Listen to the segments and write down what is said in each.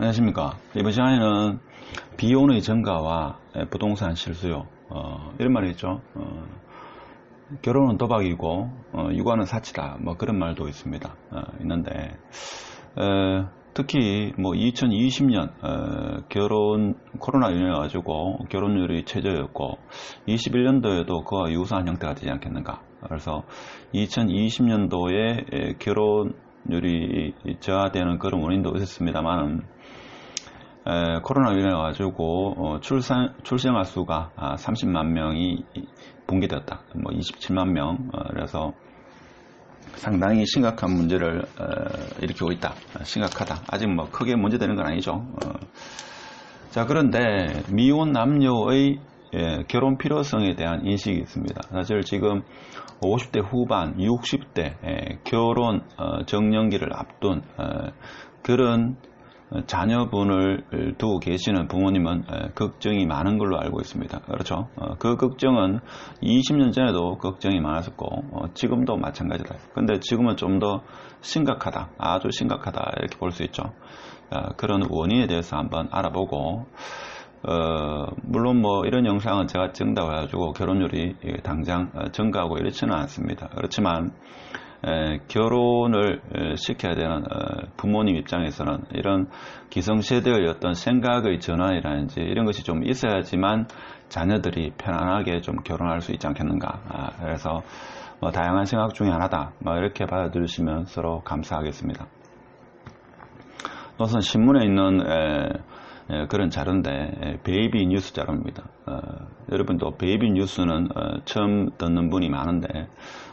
안녕하십니까. 이번 시간에는 비혼의 증가와 부동산 실수요, 이런 말이 있죠. 결혼은 도박이고 육아는 사치다, 뭐 그런 말도 있습니다. 있는데 특히 뭐 2020년 결혼 코로나 인해 가지고 결혼율이 최저였고 21년도에도 그와 유사한 형태가 되지 않겠는가. 그래서 2020년도에 결혼율이 저하되는 그런 원인도 있었습니다만 코로나 인해 가지고 출생아 수가 30만 명이 붕괴되었다. 뭐 27만 명. 그래서 상당히 심각한 문제를 일으키고 있다. 심각하다. 아직 뭐 크게 문제되는 건 아니죠. 자, 그런데 미혼 남녀의 결혼 필요성에 대한 인식이 있습니다. 사실 지금 50대 후반, 60대 결혼 정년기를 앞둔 그런 자녀분을 두고 계시는 부모님은 걱정이 많은 걸로 알고 있습니다. 그렇죠? 그 걱정은 20년 전에도 걱정이 많았었고 지금도 마찬가지다. 근데 지금은 좀 더 심각하다, 아주 심각하다 이렇게 볼 수 있죠. 그런 원인에 대해서 한번 알아보고 물론 뭐 이런 영상은 제가 찍는다고 해가지고 결혼율이 당장 증가하고 이렇지는 않습니다. 그렇지만 결혼을 시켜야 되는 부모님 입장에서는 이런 기성세대의 어떤 생각의 전환이라든지 이런 것이 좀 있어야지만 자녀들이 편안하게 좀 결혼할 수 있지 않겠는가. 그래서 뭐 다양한 생각 중에 하나다, 뭐 이렇게 받아들이시면 서로 감사하겠습니다. 우선 신문에 있는 그런 자료인데 베이비 뉴스 자료입니다. 여러분도 베이비 뉴스는 처음 듣는 분이 많은데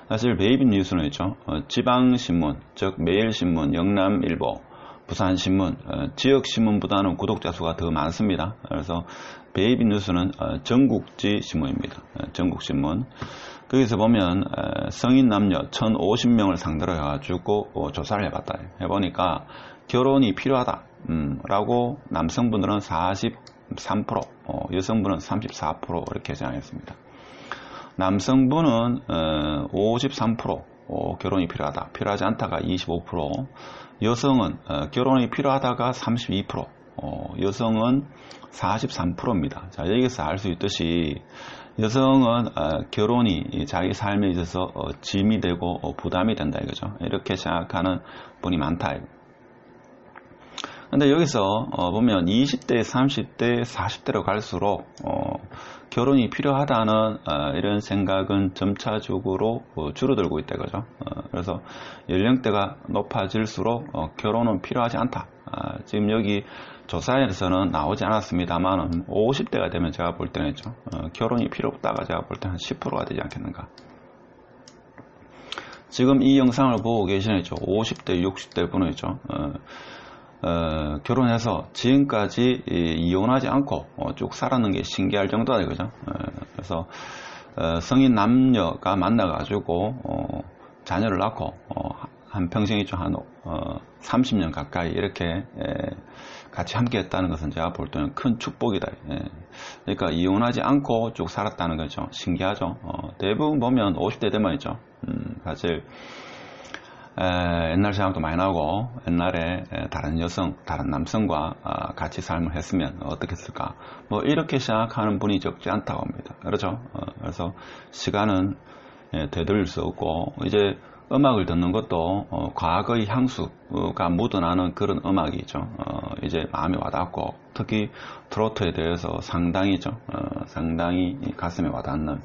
사실 베이비 뉴스는 있죠. 지방신문, 즉 매일신문, 영남일보, 부산신문, 지역신문보다는 구독자 수가 더 많습니다. 그래서 베이비 뉴스는 전국지 신문입니다. 전국신문. 거기서 보면 성인 남녀 1050명을 상대로 해가지고 조사를 해봤다. 해보니까 결혼이 필요하다 라고 남성분들은 43%, 여성분은 34% 이렇게 제안했습니다. 남성분은 53% 결혼이 필요하다, 필요하지 않다가 25%, 여성은 결혼이 필요하다가 32%, 여성은 43%입니다. 자, 여기서 알 수 있듯이 여성은 결혼이 자기 삶에 있어서 짐이 되고 부담이 된다 이거죠. 이렇게 생각하는 분이 많다. 근데 여기서 보면 20대, 30대, 40대로 갈수록 결혼이 필요하다는 이런 생각은 점차적으로 줄어들고 있다 이거죠. 그래서 연령대가 높아질수록 결혼은 필요하지 않다. 지금 여기 조사에서는 나오지 않았습니다만 50대가 되면 제가 볼 때는 있죠. 결혼이 필요 없다가 제가 볼 때 한 10%가 되지 않겠는가. 지금 이 영상을 보고 계시는 있죠. 50대, 60대 분은 있죠. 결혼해서 지금까지 이혼하지 않고 쭉 살았는 게 신기할 정도다 이거죠. 그래서 성인 남녀가 만나가지고 자녀를 낳고 한평생이죠. 한 30년 가까이 이렇게 같이 함께 했다는 것은 제가 볼 때는 큰 축복이다. 그러니까 이혼하지 않고 쭉 살았다는 거죠. 신기하죠. 대부분 보면 50대 되면 있죠. 사실 옛날 생각도 많이 나고 옛날에 다른 여성, 다른 남성과 같이 삶을 했으면 어떻겠을까, 뭐 이렇게 생각하는 분이 적지 않다고 합니다. 그렇죠? 그래서 시간은 되돌릴 수 없고 이제 음악을 듣는 것도 과거의 향수가 묻어나는 그런 음악이죠. 이제 마음에 와닿고 특히 트로트에 대해서 상당히죠. 상당히 가슴에 와닿는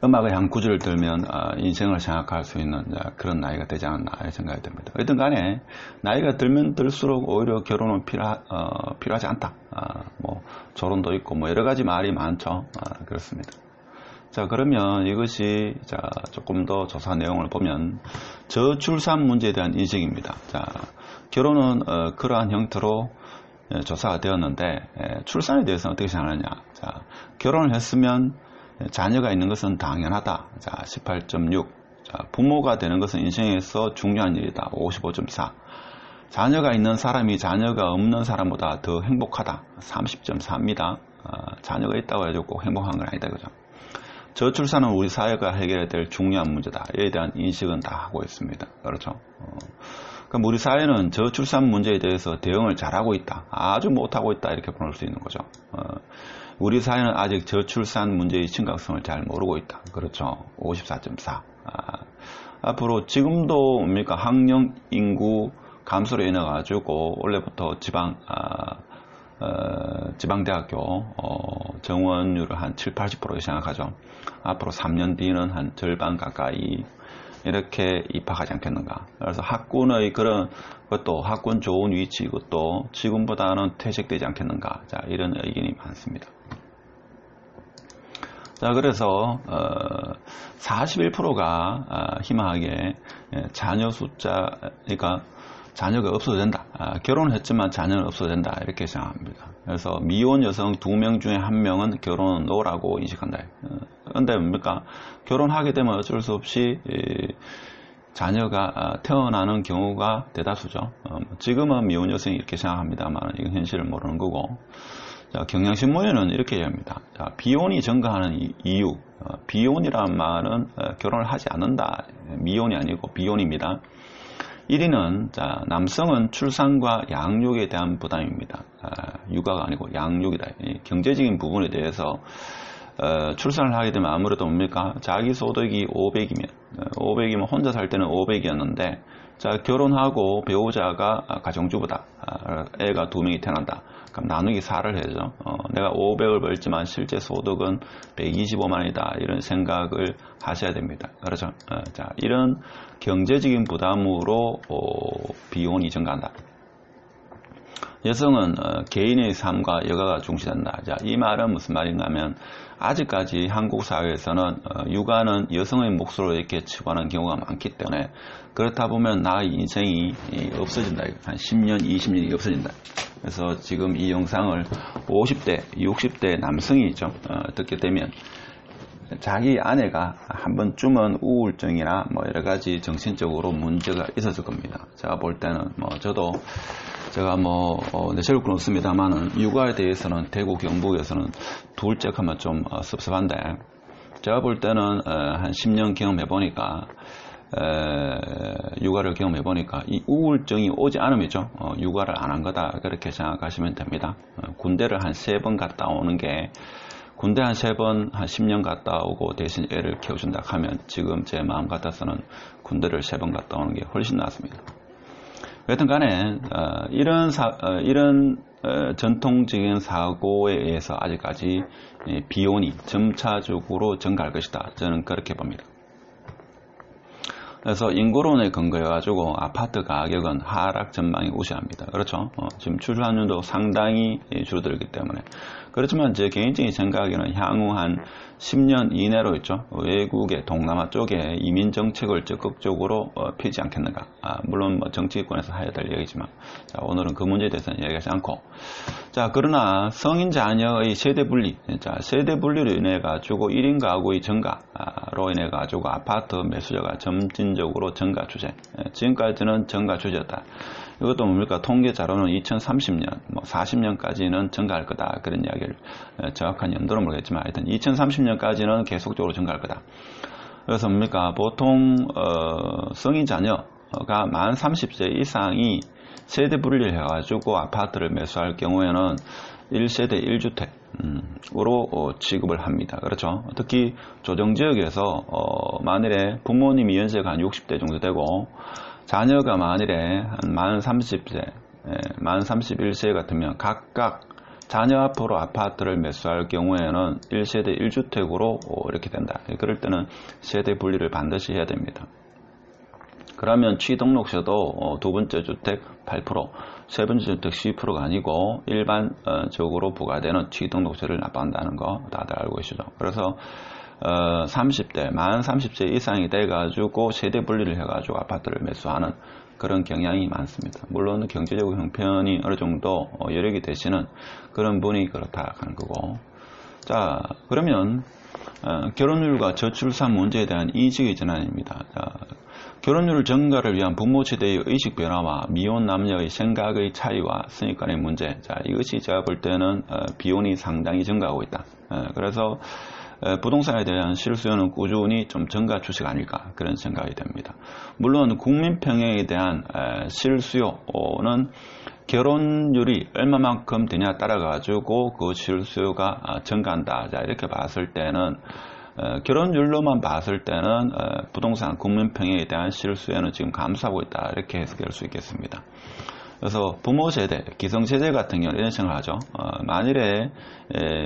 음악의 한 구절을 들면 인생을 생각할 수 있는 그런 나이가 되지 않았나 생각이 듭니다. 어쨌든 간에 나이가 들면 들수록 오히려 결혼은 필요하지 않다. 뭐 조론도 있고 뭐 여러 가지 말이 많죠. 그렇습니다. 자, 그러면 이것이 조금 더 조사 내용을 보면 저출산 문제에 대한 인식입니다. 자, 결혼은 그러한 형태로 조사가 되었는데 출산에 대해서는 어떻게 생각하느냐. 자, 결혼을 했으면 자녀가 있는 것은 당연하다. 자, 18.6. 자, 부모가 되는 것은 인생에서 중요한 일이다. 55.4. 자녀가 있는 사람이 자녀가 없는 사람보다 더 행복하다. 30.4입니다. 자녀가 있다고 해도 꼭 행복한 건 아니다. 그죠? 저출산은 우리 사회가 해결해야 될 중요한 문제다. 이에 대한 인식은 다 하고 있습니다. 그렇죠? 그럼 우리 사회는 저출산 문제에 대해서 대응을 잘하고 있다, 아주 못하고 있다, 이렇게 볼 수 있는 거죠. 우리 사회는 아직 저출산 문제의 심각성을 잘 모르고 있다. 그렇죠. 54.4. 앞으로 지금도 뭡니까? 학령 인구 감소로 인해 가지고 올해부터 지방대학교 정원율을 한 7, 80% 생각하죠. 앞으로 3년 뒤는 한 절반 가까이 이렇게 입학하지 않겠는가. 그래서 학군의 그런 것도, 학군 좋은 위치, 이것도 지금보다는 퇴색되지 않겠는가. 자, 이런 의견이 많습니다. 자, 그래서 41%가 희망하게 자녀 숫자, 그러니까 자녀가 없어도 된다. 결혼을 했지만 자녀는 없어도 된다. 이렇게 생각합니다. 그래서 미혼 여성 2명 중에 1명은 결혼은 노라고 인식한다. 그런데 뭡니까? 결혼하게 되면 어쩔 수 없이 자녀가 태어나는 경우가 대다수죠. 지금은 미혼 여성이 이렇게 생각합니다만 이건 현실을 모르는 거고. 자, 경향신문에는 이렇게 얘기합니다. 자, 비혼이 증가하는 이유. 비혼이라는 말은 결혼을 하지 않는다. 미혼이 아니고 비혼입니다. 1위는 자, 남성은 출산과 양육에 대한 부담입니다. 육아가 아니고 양육이다. 경제적인 부분에 대해서 출산을 하게 되면 아무래도 뭡니까? 자기 소득이 500이면 혼자 살 때는 500이었는데 자, 결혼하고 배우자가 가정주부다. 애가 2명이 태어난다. 그럼 나누기 4를 해야죠. 내가 500을 벌지만 실제 소득은 125만 원이다. 이런 생각을 하셔야 됩니다. 그렇죠? 자, 이런 경제적인 부담으로 비혼이 증가한다. 여성은 개인의 삶과 여가가 중시된다. 자, 이 말은 무슨 말인가 하면 아직까지 한국 사회에서는 육아는 여성의 몫으로 이렇게 치부하는 경우가 많기 때문에 그렇다 보면 나의 인생이 없어진다. 한 10년, 20년이 없어진다. 그래서 지금 이 영상을 50대, 60대 남성이 있죠. 듣게 되면 자기 아내가 한 번쯤은 우울증이나 뭐 여러 가지 정신적으로 문제가 있었을 겁니다. 제가 볼 때는 제가 내세울 건 없습니다만은 육아에 대해서는 대구 경북에서는 둘째 하면 좀 섭섭한데 제가 볼 때는 한 10년 경험해 보니까 육아를 경험해 보니까 이 우울증이 오지 않으면죠 육아를 안 한 거다 그렇게 생각하시면 됩니다. 군대를 한 3번 갔다 오는 게 군대 한 3번 한 10년 갔다 오고 대신 애를 키워준다 하면 지금 제 마음 같아서는 군대를 3번 갔다 오는 게 훨씬 낫습니다. 여튼 간에 이런 전통적인 사고에 의해서 아직까지 비혼이 점차적으로 증가할 것이다. 저는 그렇게 봅니다. 그래서 인구론에 근거해가지고 아파트 가격은 하락 전망이 우세합니다. 그렇죠? 지금 출산율도 상당히 줄어들기 때문에. 그렇지만 제 개인적인 생각에는 향후 한 10년 이내로 있죠. 외국의 동남아 쪽에 이민 정책을 적극적으로 펴지 않겠는가. 물론 정치권에서 해야 될 얘기지만 자, 오늘은 그 문제에 대해서는 얘기하지 않고 자, 그러나 성인 자녀의 세대 분리, 자, 세대 분리로 인해 가지고 1인 가구의 증가로 인해 가지고 아파트 매수자가 점진적으로 증가 추세. 지금까지는 증가 추세였다. 이것도 뭡니까? 통계 자료는 2030년, 40년까지는 증가할 거다. 그런 이야기를 정확한 연도는 모르겠지만 하여튼 2030년까지는 계속적으로 증가할 거다. 그래서 뭡니까? 보통 성인 자녀가 만 30세 이상이 세대 분리를 해가지고 아파트를 매수할 경우에는 1세대 1주택으로 취급을 합니다. 그렇죠? 특히 조정지역에서 만일에 부모님이 연세가 한 60대 정도 되고 자녀가 만일에 한 만 30세, 만 31세 같으면 각각 자녀 앞으로 아파트를 매수할 경우에는 1세대 1주택으로 이렇게 된다. 그럴 때는 세대 분리를 반드시 해야 됩니다. 그러면 취등록세도 두 번째 주택 8%, 세 번째 주택 12%가 아니고 일반적으로 부과되는 취등록세를 납부한다는 거 다들 알고 계시죠. 그래서 30대, 만 30세 이상이 돼가지고 세대 분리를 해가지고 아파트를 매수하는 그런 경향이 많습니다. 물론 경제적 형편이 어느 정도 여력이 되시는 그런 분이 그렇다 하는 거고. 자, 그러면 결혼율과 저출산 문제에 대한 인식의 전환입니다. 자, 결혼율 증가를 위한 부모 세대의 의식 변화와 미혼 남녀의 생각의 차이와 선입관의 문제. 자, 이것이 제가 볼 때는 비혼이 상당히 증가하고 있다. 그래서 부동산에 대한 실수요는 꾸준히 좀 증가 추세가 아닐까 그런 생각이 됩니다. 물론 국민 평형에 대한 실수요는 결혼율이 얼마만큼 되냐 따라 가지고 그 실수요가 증가한다. 자, 이렇게 봤을 때는 결혼율로만 봤을 때는 부동산 국민 평형에 대한 실수요는 지금 감소하고 있다. 이렇게 해석할 수 있겠습니다. 그래서 부모 세대, 기성세대 같은 경우는 이런 생각을 하죠. 만일에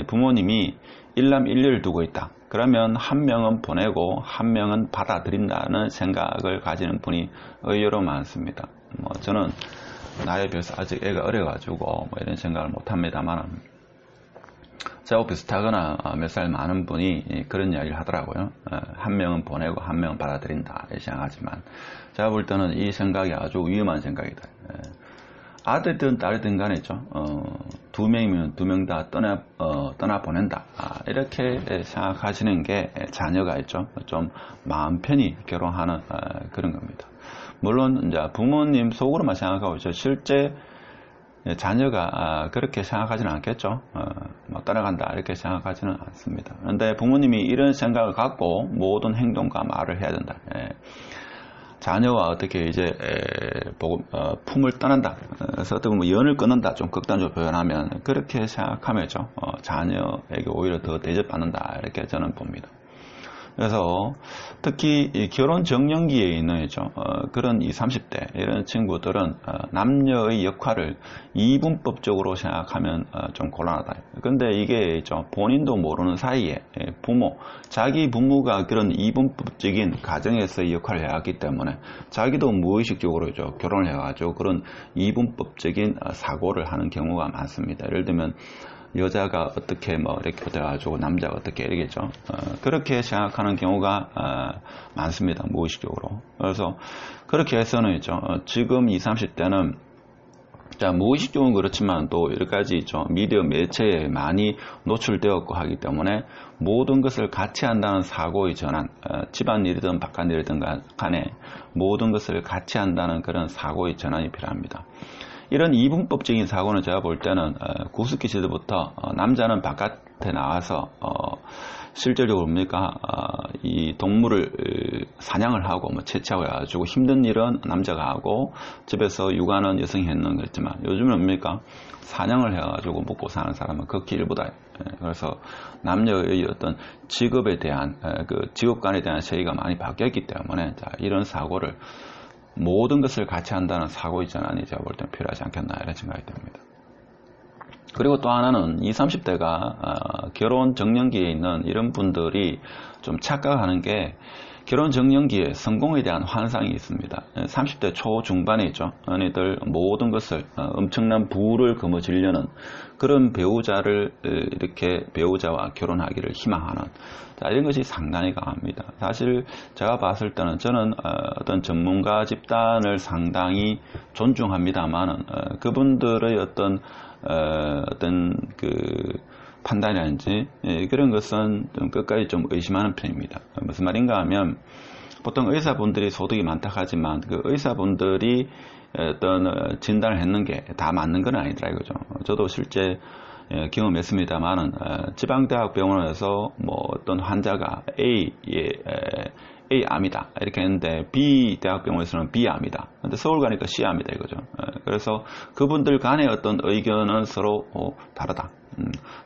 부모님이 일남 일녀를 두고 있다. 그러면 한 명은 보내고 한 명은 받아들인다는 생각을 가지는 분이 의외로 많습니다. 저는 나이에 비해서 아직 애가 어려가지고 이런 생각을 못합니다만 저하고 비슷하거나 몇 살 많은 분이 그런 이야기를 하더라고요. 한 명은 보내고 한 명은 받아들인다 이렇게 생각하지만 제가 볼 때는 이 생각이 아주 위험한 생각이다. 아들든 딸든 간에죠. 두 명이면 두 명 다 떠나 보낸다. 이렇게 생각하시는 게 자녀가 있죠. 좀 마음 편히 결혼하는 그런 겁니다. 물론 이제 부모님 속으로만 생각하고 있죠. 실제 자녀가 그렇게 생각하지는 않겠죠. 떠나간다 이렇게 생각하지는 않습니다. 그런데 부모님이 이런 생각을 갖고 모든 행동과 말을 해야 된다. 자녀와 어떻게 이제 품을 떠난다. 그래서 어떻게 보면 연을 끊는다. 좀 극단적으로 표현하면 그렇게 생각하면죠. 자녀에게 오히려 더 대접받는다. 이렇게 저는 봅니다. 그래서 특히 이 결혼 정년기에 있는 그런 20, 30대 이런 친구들은 남녀의 역할을 이분법적으로 생각하면 좀 곤란하다. 근데 이게 본인도 모르는 사이에 자기 부모가 그런 이분법적인 가정에서의 역할을 해왔기 때문에 자기도 무의식적으로 결혼을 해가지고 그런 이분법적인 사고를 하는 경우가 많습니다. 예를 들면 여자가 어떻게 이렇게 돼가지고 남자가 어떻게 이러겠죠. 그렇게 생각하는 경우가 많습니다. 무의식적으로. 그래서 그렇게 해서는 지금 20, 30대는 무의식적으로는 그렇지만 또 여러 가지 미디어 매체에 많이 노출되었고 하기 때문에 모든 것을 같이 한다는 사고의 전환, 집안일이든 바깥일이든 간에 모든 것을 같이 한다는 그런 사고의 전환이 필요합니다. 이런 이분법적인 사고는 제가 볼 때는 구스기 시대부터 남자는 바깥에 나와서 실질적으로 뭡니까 이 동물을 사냥을 하고 채취하고 해가지고 힘든 일은 남자가 하고 집에서 육아는 여성이 했는 거였지만 요즘은 뭡니까 사냥을 해가지고 먹고 사는 사람은 극히 일부다. 그래서 남녀의 어떤 직업에 대한 그 직업관에 대한 세계가 많이 바뀌었기 때문에 이런 사고를 모든 것을 같이 한다는 사고의 전환이 제가 볼 때는 필요하지 않겠나 이런 생각이 듭니다. 그리고 또 하나는 20, 30대가 결혼 정년기에 있는 이런 분들이 좀 착각하는 게 결혼 정년기에 성공에 대한 환상이 있습니다. 30대 초중반에 있죠. 언니들 모든 것을 엄청난 부를 거머쥐려는 그런 배우자와 결혼하기를 희망하는 이런 것이 상당히 강합니다. 사실 제가 봤을 때는 저는 어떤 전문가 집단을 상당히 존중합니다만은 그분들의 어떤 그 판단이라든지 그런 것은 좀 끝까지 좀 의심하는 편입니다. 무슨 말인가 하면 보통 의사분들이 소득이 많다 하지만 그 의사분들이 어떤 진단을 했는 게 다 맞는 건 아니더라 이거죠. 저도 실제 경험했습니다만은 지방대학 병원에서 어떤 환자가 A 암이다 이렇게 했는데 B 대학병원에서는 B 암이다. 근데 서울 가니까 C 암이다 이거죠. 그래서 그분들 간의 어떤 의견은 서로 다르다.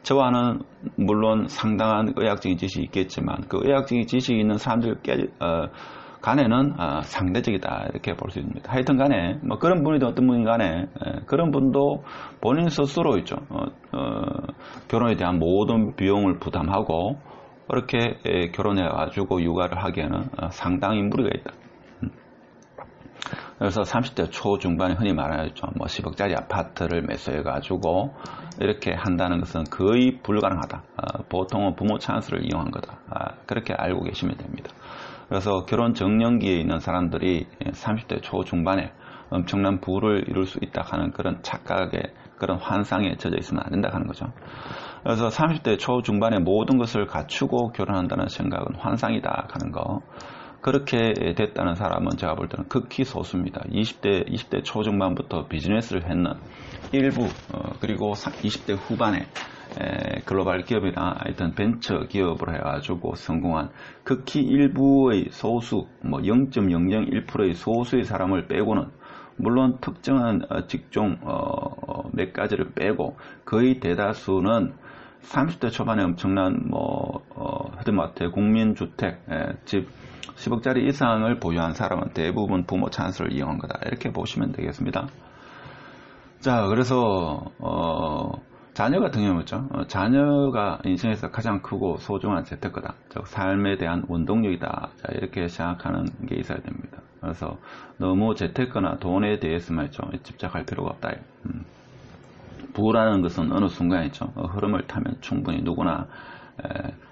저와는 물론 상당한 의학적인 지식이 있겠지만 그 의학적인 지식이 있는 사람들 간에는 상대적이다 이렇게 볼 수 있습니다. 하여튼 간에 그런 분이든 어떤 분이 간에 그런 분도 본인 스스로 있죠. 결혼에 대한 모든 비용을 부담하고 그렇게 결혼해가지고 육아를 하기에는 상당히 무리가 있다. 그래서 30대 초중반에 흔히 말하죠. 10억짜리 아파트를 매수해가지고 이렇게 한다는 것은 거의 불가능하다. 보통은 부모 찬스를 이용한 거다. 그렇게 알고 계시면 됩니다. 그래서 결혼 정년기에 있는 사람들이 30대 초중반에 엄청난 부를 이룰 수 있다 하는 그런 착각에 그런 환상에 젖어 있으면 안 된다 하는 거죠. 그래서 30대 초중반에 모든 것을 갖추고 결혼한다는 생각은 환상이다 하는 거. 그렇게 됐다는 사람은 제가 볼 때는 극히 소수입니다. 20대 초중반부터 비즈니스를 했는 일부 그리고 20대 후반에 글로벌 기업이나 하여튼 벤처 기업을 해가지고 성공한 극히 일부의 소수, 뭐 0.001%의 소수의 사람을 빼고는, 물론 특정한 직종 몇 가지를 빼고 거의 대다수는 30대 초반에 엄청난 헤드마트 국민주택, 집 10억짜리 이상을 보유한 사람은 대부분 부모 찬스를 이용한 거다, 이렇게 보시면 되겠습니다. 자, 그래서 자녀 같은 경우죠. 자녀가 인생에서 가장 크고 소중한 재테크다, 즉 삶에 대한 원동력이다, 자, 이렇게 생각하는 게 있어야 됩니다. 그래서 너무 재테크나 돈에 대해서만 집착할 필요가 없다. 부라는 것은 어느 순간이죠, 흐름을 타면 충분히 누구나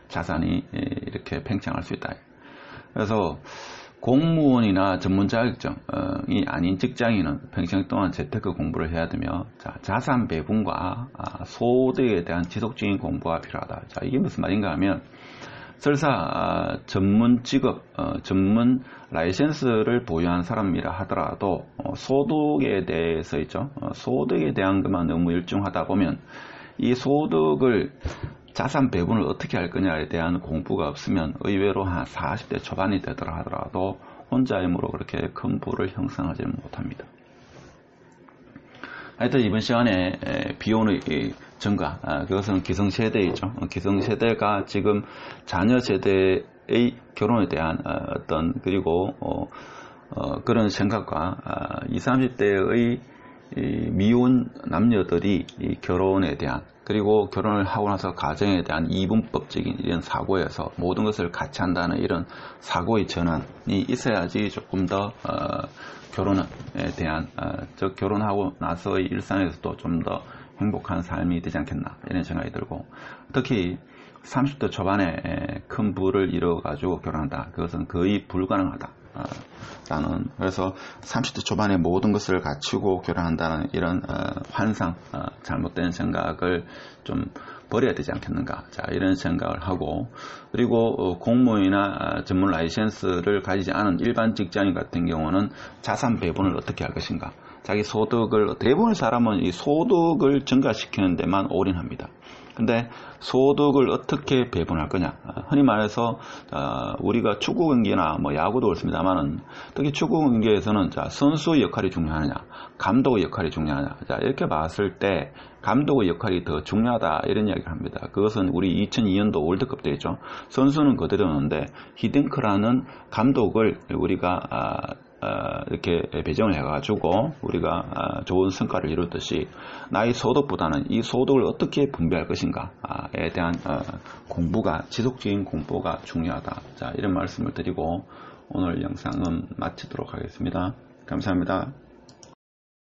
자산이 이렇게 팽창할 수 있다. 그래서 공무원이나 전문 자격증이 아닌 직장인은 평생 동안 재테크 공부를 해야 되며, 자산 배분과 소득에 대한 지속적인 공부가 필요하다. 자, 이게 무슨 말인가 하면, 설사 전문 직업, 전문 라이센스를 보유한 사람이라 하더라도 소득에 대해서 소득에 대한 것만 너무 일중하다 보면 이 소득을 자산 배분을 어떻게 할 거냐에 대한 공부가 없으면 의외로 한 40대 초반이 되더라 하더라도 혼자 힘으로 그렇게 큰 부를 형성하지는 못합니다. 하여튼 이번 시간에 비혼의 증가, 그것은 기성세대이죠. 기성세대가 지금 자녀 세대의 결혼에 대한 그리고 그런 생각과 20, 30대의 미혼 남녀들이 결혼에 대한, 그리고 결혼을 하고 나서 가정에 대한 이분법적인 이런 사고에서 모든 것을 같이 한다는 이런 사고의 전환이 있어야지 조금 더 결혼에 대한, 즉 결혼하고 나서의 일상에서도 좀 더 행복한 삶이 되지 않겠나, 이런 생각이 들고, 특히 30대 초반에 큰 부를 이뤄가지고 결혼한다, 그것은 거의 불가능하다. 그래서 30대 초반에 모든 것을 갖추고 결혼한다는 이런 환상, 잘못된 생각을 좀 버려야 되지 않겠는가, 자, 이런 생각을 하고, 그리고 공무원이나 전문 라이센스를 가지지 않은 일반 직장인 같은 경우는 자산 배분을 어떻게 할 것인가, 자기 소득을, 대부분의 사람은 이 소득을 증가시키는 데만 올인합니다. 근데 소득을 어떻게 배분할 거냐, 흔히 말해서 우리가 축구 경기나 야구도 그렇습니다만은, 특히 축구 경기에서는 선수의 역할이 중요하느냐, 감독의 역할이 중요하냐, 자, 이렇게 봤을 때 감독의 역할이 더 중요하다, 이런 이야기를 합니다. 그것은 우리 2002년도 월드컵 때였죠. 선수는 그대로였는데 히딩크라는 감독을 우리가 이렇게 배정을 해가지고 우리가 좋은 성과를 이루듯이, 나의 소득보다는 이 소득을 어떻게 분배할 것인가에 대한 공부가, 지속적인 공부가 중요하다. 자, 이런 말씀을 드리고 오늘 영상은 마치도록 하겠습니다. 감사합니다.